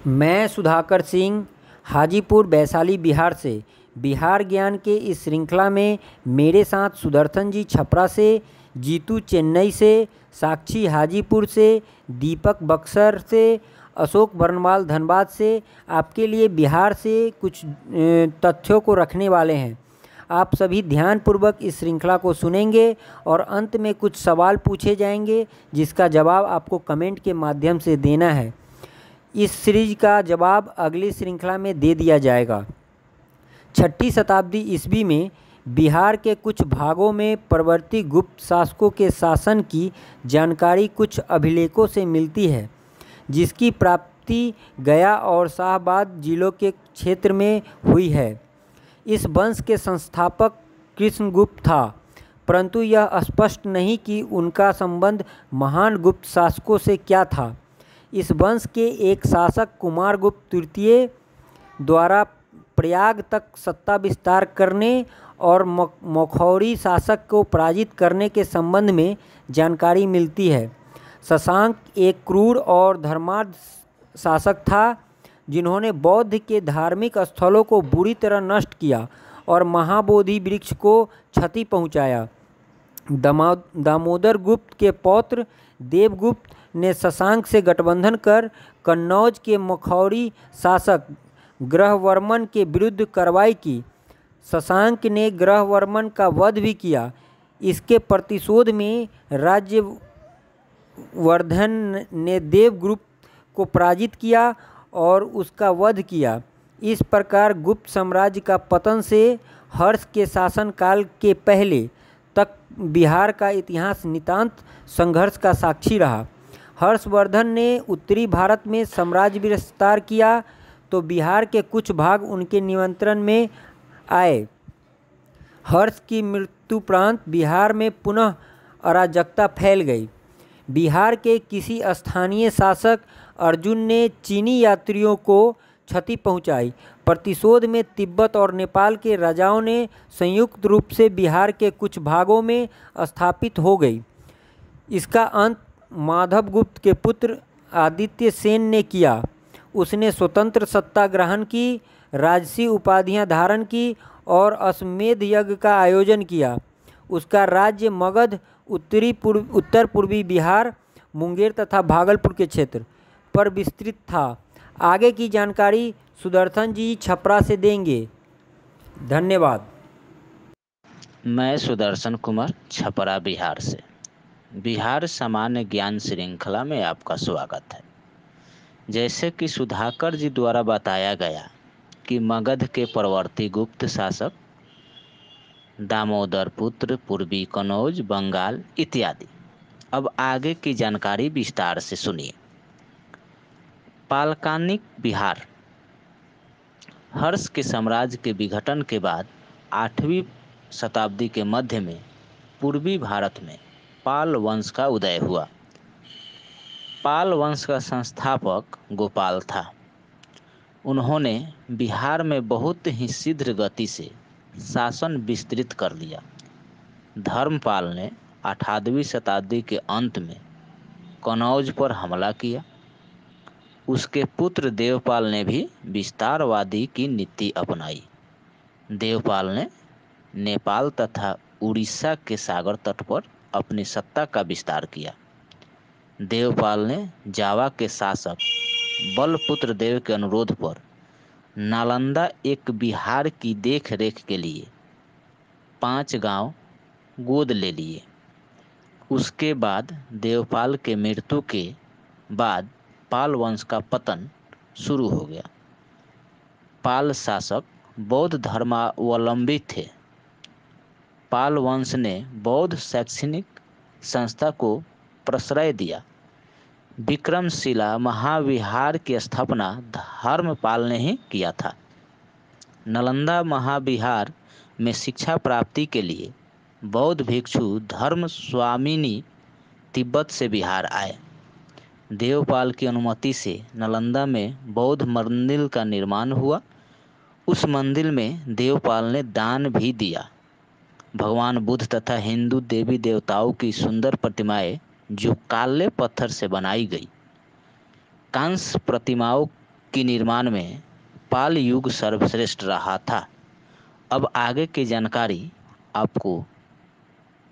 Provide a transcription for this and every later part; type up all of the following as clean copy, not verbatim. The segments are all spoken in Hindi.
मैं सुधाकर सिंह हाजीपुर वैशाली बिहार से बिहार ज्ञान के इस श्रृंखला में मेरे साथ सुदर्शन जी छपरा से, जीतू चेन्नई से, साक्षी हाजीपुर से, दीपक बक्सर से, अशोक बरनवाल धनबाद से आपके लिए बिहार से कुछ तथ्यों को रखने वाले हैं। आप सभी ध्यानपूर्वक इस श्रृंखला को सुनेंगे और अंत में कुछ सवाल पूछे जाएंगे जिसका जवाब आपको कमेंट के माध्यम से देना है। इस सीरीज का जवाब अगली श्रृंखला में दे दिया जाएगा। 6ठी शताब्दी ईस्वी में बिहार के कुछ भागों में परवर्ती गुप्त शासकों के शासन की जानकारी कुछ अभिलेखों से मिलती है, जिसकी प्राप्ति गया और शाहाबाद जिलों के क्षेत्र में हुई है। इस वंश के संस्थापक कृष्णगुप्त था, परंतु यह स्पष्ट नहीं कि उनका संबंध महान गुप्त शासकों से क्या था। इस वंश के एक शासक कुमारगुप्त तृतीय द्वारा प्रयाग तक सत्ता विस्तार करने और मखौरी शासक को पराजित करने के संबंध में जानकारी मिलती है। शशांक एक क्रूर और धर्मांध शासक था, जिन्होंने बौद्ध के धार्मिक स्थलों को बुरी तरह नष्ट किया और महाबोधि वृक्ष को क्षति पहुंचाया। दामोदर गुप्त के पौत्र देवगुप्त ने शशांक से गठबंधन कर कन्नौज के मखौरी शासक ग्रहवर्मन के विरुद्ध कार्रवाई की। शशांक ने ग्रहवर्मन का वध भी किया। इसके प्रतिशोध में राज्यवर्धन ने देवगुप्त को पराजित किया और उसका वध किया। इस प्रकार गुप्त साम्राज्य का पतन से हर्ष के शासनकाल के पहले तक बिहार का इतिहास नितांत संघर्ष का साक्षी रहा। हर्षवर्धन ने उत्तरी भारत में साम्राज्य विस्तार किया तो बिहार के कुछ भाग उनके नियंत्रण में आए। हर्ष की मृत्युपरांत बिहार में पुनः अराजकता फैल गई। बिहार के किसी स्थानीय शासक अर्जुन ने चीनी यात्रियों को क्षति पहुंचाई। प्रतिशोध में तिब्बत और नेपाल के राजाओं ने संयुक्त रूप से बिहार के कुछ भागों में स्थापित हो गई। इसका अंत माधवगुप्त के पुत्र आदित्य सेन ने किया। उसने स्वतंत्र सत्ता ग्रहण की, राजसी उपाधियां धारण की और अश्वमेध यज्ञ का आयोजन किया। उसका राज्य मगध, उत्तर पूर्वी बिहार, मुंगेर तथा भागलपुर के क्षेत्र पर विस्तृत था। आगे की जानकारी सुदर्शन जी छपरा से देंगे। धन्यवाद। मैं सुदर्शन कुमार छपरा बिहार से बिहार सामान्य ज्ञान श्रृंखला में आपका स्वागत है। जैसे कि सुधाकर जी द्वारा बताया गया कि मगध के परवर्ती गुप्त शासक दामोदर पुत्र, पूर्वी कनौज, बंगाल इत्यादि। अब आगे की जानकारी विस्तार से सुनिए। पालकानिक बिहार। हर्ष के साम्राज्य के विघटन के बाद 8वीं शताब्दी के मध्य में पूर्वी भारत में पाल वंश का उदय हुआ। पाल वंश का संस्थापक गोपाल था। उन्होंने बिहार में बहुत ही शीघ्र गति से शासन विस्तृत कर लिया। धर्मपाल ने 18वीं शताब्दी के अंत में कनौज पर हमला किया। उसके पुत्र देवपाल ने भी विस्तारवादी की नीति अपनाई। देवपाल ने नेपाल तथा उड़ीसा के सागर तट पर अपनी सत्ता का विस्तार किया। देवपाल ने जावा के शासक बलपुत्र देव के अनुरोध पर नालंदा एक बिहार की देख रेख के लिए 5 गांव गोद ले लिए। उसके बाद देवपाल के मृत्यु के बाद पाल वंश का पतन शुरू हो गया। पाल शासक बौद्ध धर्मावलंबी थे। पाल वंश ने बौद्ध शैक्षणिक संस्था को प्रश्रय दिया। विक्रमशिला महाविहार की स्थापना धर्मपाल ने ही किया था। नालंदा महाविहार में शिक्षा प्राप्ति के लिए बौद्ध भिक्षु धर्म स्वामिनी तिब्बत से बिहार आए। देवपाल की अनुमति से नालंदा में बौद्ध मंदिर का निर्माण हुआ। उस मंदिर में देवपाल ने दान भी दिया। भगवान बुद्ध तथा हिंदू देवी देवताओं की सुंदर प्रतिमाएं जो काले पत्थर से बनाई गई। कांस्य प्रतिमाओं के निर्माण में पाल युग सर्वश्रेष्ठ रहा था। अब आगे की जानकारी आपको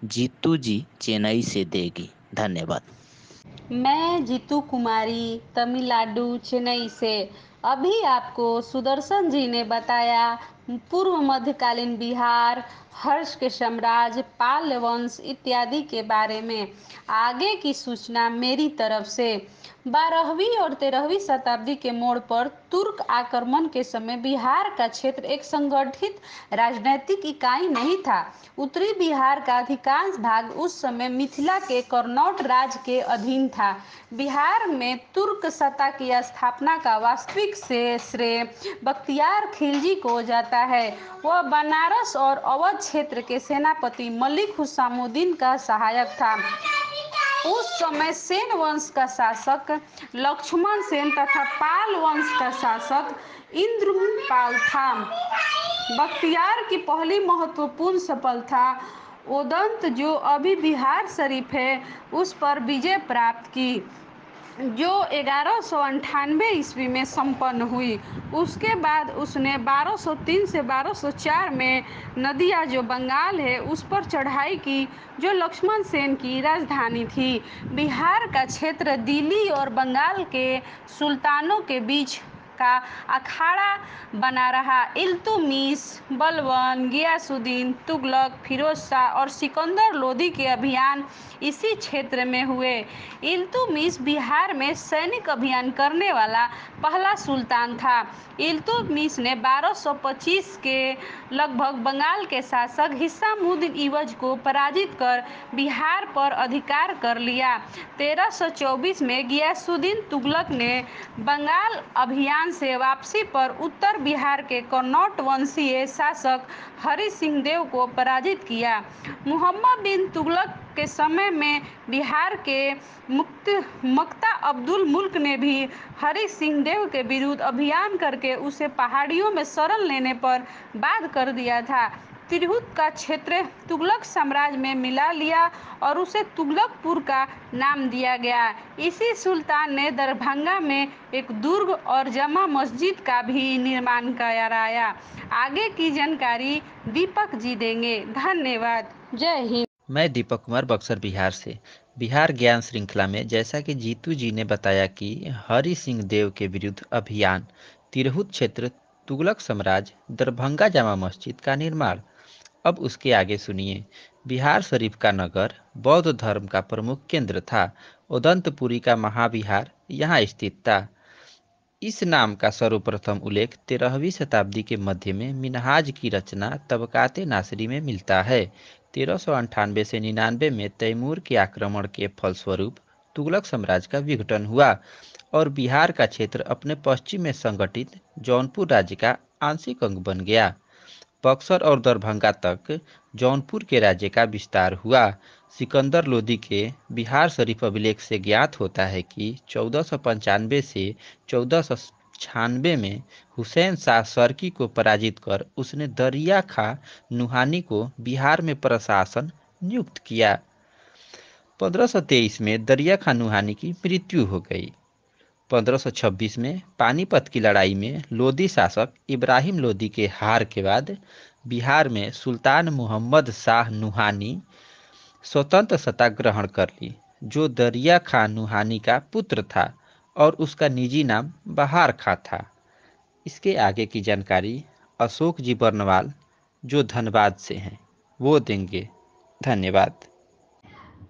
जीतू जी चेन्नई से देगी। धन्यवाद। मैं जीतू कुमारी तमिलनाडु चेन्नई से। अभी आपको सुदर्शन जी ने बताया पूर्व मध्यकालीन बिहार, हर्ष के साम्राज्य, पाल वंश इत्यादि के बारे में। आगे की सूचना मेरी तरफ से। 12वीं और 13वीं शताब्दी के मोड़ पर तुर्क आक्रमण के समय बिहार का क्षेत्र एक संगठित राजनीतिक इकाई नहीं था। उत्तरी बिहार का अधिकांश भाग उस समय मिथिला के कनौज राज के अधीन था। बिहार में तुर्क सत्ता की स्थापना का वास्तविक श्रेय बख्तियार खिलजी को जाता है। वह बनारस और अवध क्षेत्र के सेनापति मलिक हुसामुद्दीन का सहायक था। उस समय सेन वंश का शासक लक्ष्मण सेन तथा पाल वंश का शासक इंद्रपाल था। बख्तियार की पहली महत्वपूर्ण सफलता ओदंत, जो अभी बिहार शरीफ है, उस पर विजय प्राप्त की, जो 1198 ईस्वी में संपन्न हुई। उसके बाद उसने 1203 से 1204 में नदिया, जो बंगाल है, उस पर चढ़ाई की, जो लक्ष्मण सेन की राजधानी थी। बिहार का क्षेत्र दिल्ली और बंगाल के सुल्तानों के बीच का अखाड़ा बना रहा। इल्तुतमिश, बलबन, गियासुद्दीन, तुगलक, फिरोज शाह और सिकंदर लोदी के अभियान इसी क्षेत्र में हुए। इल्तुतमिश बिहार में सैनिक अभियान करने वाला पहला सुल्तान था। इल्तुतमिश ने 1225 के लगभग बंगाल के शासक हिसामुद्दीन इवज को पराजित कर बिहार पर अधिकार कर लिया। 1324 में गियासुद्दीन तुगलक ने बंगाल अभियान से वापसी पर उत्तर बिहार के कनौज वंशीय शासक हरि सिंह देव को पराजित किया। मुहम्मद बिन तुगलक के समय में बिहार के मक्ता अब्दुल मुल्क ने भी हरि सिंह देव के विरुद्ध अभियान करके उसे पहाड़ियों में शरण लेने पर बाध्य कर दिया था। तिरहुत का क्षेत्र तुगलक साम्राज्य में मिला लिया और उसे तुगलकपुर का नाम दिया गया। इसी सुल्तान ने दरभंगा में एक दुर्ग और जमा मस्जिद का भी निर्माण कराया। आगे की जानकारी दीपक जी देंगे। धन्यवाद। जय हिंद। मैं दीपक कुमार, बक्सर, बिहार से। बिहार ज्ञान श्रृंखला में जैसा कि जीतू जी ने बताया कि हरि सिंह देव के विरुद्ध अभियान, तिरहुत क्षेत्र, तुगलक साम्राज्य, दरभंगा जामा मस्जिद का निर्माण। अब उसके आगे सुनिए। बिहार शरीफ का नगर बौद्ध धर्म का प्रमुख केंद्र था। उदंतपुरी का महाविहार यहाँ स्थित था। इस नाम का सर्वप्रथम उल्लेख 13वीं शताब्दी के मध्य में मिनहाज की रचना तबकाते नासरी में मिलता है। 1398 से 99 में तैमूर के आक्रमण के फलस्वरूप तुगलक साम्राज्य का विघटन हुआ और बिहार का क्षेत्र अपने पश्चिम में संगठित जौनपुर राज्य का आंशिक अंग बन गया। बक्सर और दरभंगा तक जौनपुर के राज्य का विस्तार हुआ। सिकंदर लोदी के बिहार शरीफ अभिलेख से ज्ञात होता है कि 1495 से 1496 में हुसैन शाह सर्की को पराजित कर उसने दरिया खां नुहानी को बिहार में प्रशासन नियुक्त किया। 1523 में दरिया खां नुहानी की मृत्यु हो गई। 1526 में पानीपत की लड़ाई में लोदी शासक इब्राहिम लोदी के हार के बाद बिहार में सुल्तान मुहम्मद शाह नुहानी स्वतंत्र सत्ता ग्रहण कर ली, जो दरिया खां नुहानी का पुत्र था और उसका निजी नाम बहार खां था। इसके आगे की जानकारी अशोक जी बर्नवाल, जो धनबाद से हैं, वो देंगे। धन्यवाद।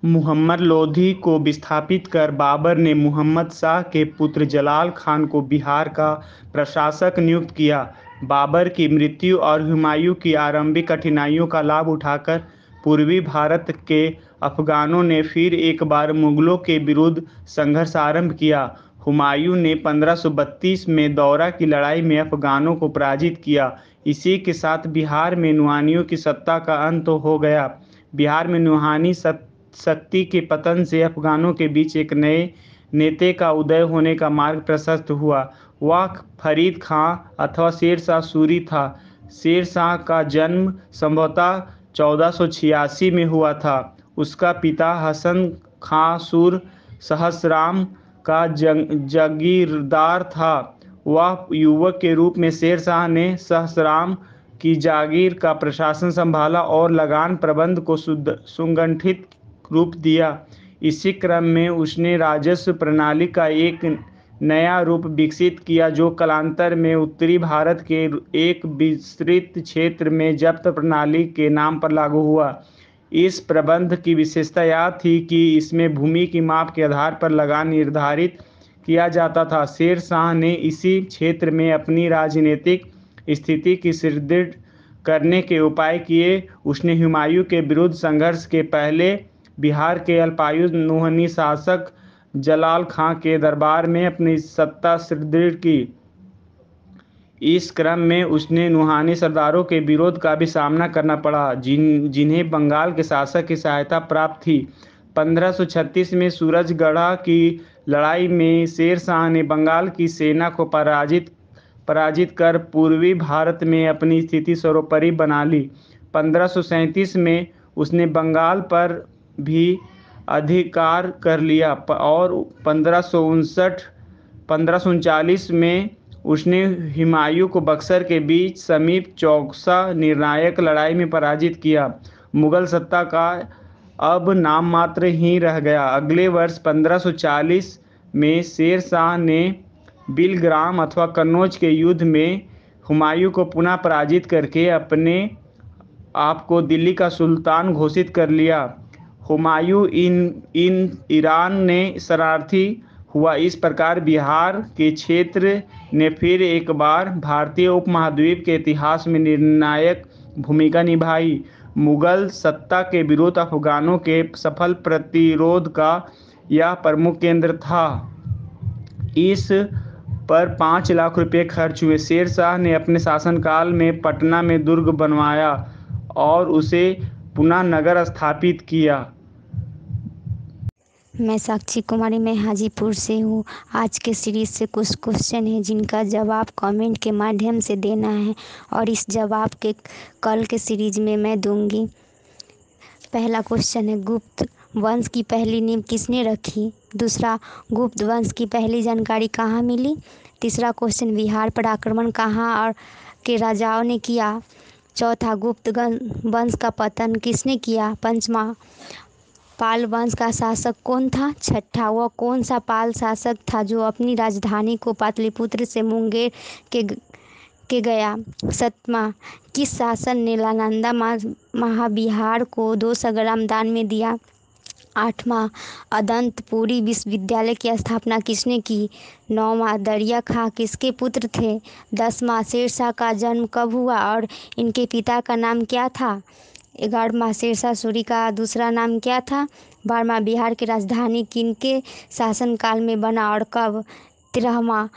मुहम्मद लोधी को विस्थापित कर बाबर ने मुहम्मद शाह के पुत्र जलाल खान को बिहार का प्रशासक नियुक्त किया। बाबर की मृत्यु और हुमायूं की आरंभिक कठिनाइयों का लाभ उठाकर पूर्वी भारत के अफगानों ने फिर एक बार मुगलों के विरुद्ध संघर्ष आरंभ किया। हुमायूं ने 1532 में दौरा की लड़ाई में अफगानों को पराजित किया। इसी के साथ बिहार में नुहानियों की सत्ता का अंत हो गया। बिहार में नुहानी शक्ति के पतन से अफगानों के बीच एक नए नेता का उदय होने का मार्ग प्रशस्त हुआ। वह फरीद खां अथवा शेर शाह सूरी था। शेर शाह का जन्म संभवतः 1486 में हुआ था। उसका पिता हसन खां सूर सहस्राम का जागीरदार था। वह युवक के रूप में शेर शाह ने सहस्राम की जागीर का प्रशासन संभाला और लगान प्रबंध को सुगठित रूप दिया। इसी क्रम में उसने राजस्व प्रणाली का एक नया रूप विकसित किया जो कालांतर में उत्तरी भारत के एक विस्तृत क्षेत्र में जब्त प्रणाली के नाम पर लागू हुआ। इस प्रबंध की विशेषता यह थी कि इसमें भूमि की माप के आधार पर लगान निर्धारित किया जाता था। शेर शाह ने इसी क्षेत्र में अपनी राजनीतिक स्थिति की सुदृढ़ करने के उपाय किए। उसने हुमायूं के विरुद्ध संघर्ष के पहले बिहार के अल्पायुष नूहनी शासक जलाल खां के दरबार में अपनी सत्ता सुदृढ़ की। इस क्रम में उसने नूहानी सरदारों के विरोध का भी सामना करना पड़ा जिन्हें बंगाल के शासक की सहायता प्राप्त थी। 1536 में सूरजगढ़ा की लड़ाई में शेर शाह ने बंगाल की सेना को पराजित कर पूर्वी भारत में अपनी स्थिति सर्वोपरि बना ली। 1537 में उसने बंगाल पर भी अधिकार कर लिया और 1539 में उसने हुमायूं को बक्सर के बीच समीप चौसा निर्णायक लड़ाई में पराजित किया। मुगल सत्ता का अब नाम मात्र ही रह गया। अगले वर्ष 1540 में शेर शाह ने बिलग्राम अथवा कन्नौज के युद्ध में हुमायूं को पुनः पराजित करके अपने आप को दिल्ली का सुल्तान घोषित कर लिया। हुमायूं ईरान ने शरणार्थी हुआ। इस प्रकार बिहार के क्षेत्र ने फिर एक बार भारतीय उपमहाद्वीप के इतिहास में निर्णायक भूमिका निभाई। मुगल सत्ता के विरुद्ध अफगानों के सफल प्रतिरोध का यह प्रमुख केंद्र था। इस पर 5 लाख रुपए खर्च हुए। शेर शाह ने अपने शासनकाल में पटना में दुर्ग बनवाया और उसे पुनः नगर स्थापित किया। मैं साक्षी कुमारी, मैं हाजीपुर से हूँ। आज के सीरीज़ से कुछ क्वेश्चन है जिनका जवाब कमेंट के माध्यम से देना है और इस जवाब के कल के सीरीज़ में मैं दूंगी। पहला क्वेश्चन है, गुप्त वंश की पहली नींव किसने रखी? दूसरा, गुप्त वंश की पहली जानकारी कहाँ मिली? तीसरा क्वेश्चन, बिहार पर आक्रमण कहाँ और के राजाओं ने किया? चौथा, गुप्त वंश का पतन किसने किया? पांचवा, पाल वंश का शासक कौन था? छठा, वह कौन सा पाल शासक था जो अपनी राजधानी को पाटलिपुत्र से मुंगेर के गया? सातवां, किस शासक ने नालंदा महाविहार को 200 ग्राम दान में दिया? आठवां, अदंतपुरी विश्वविद्यालय की स्थापना किसने की? नौवां, दरिया खां किसके पुत्र थे? 10वां, शेरशाह का जन्म कब हुआ और इनके पिता का नाम क्या था? 11वां, शेरशाह सूरी का दूसरा नाम क्या था? 12वां, बिहार की राजधानी किनके शासनकाल में बना और कब? 13वां,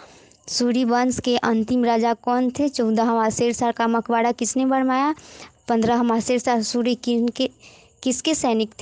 सूरी वंश के अंतिम राजा कौन थे? 14वां, शेरशाह का मकबरा किसने बनवाया? 15वां, शेरशाह सूरी किसके सैनिक थे?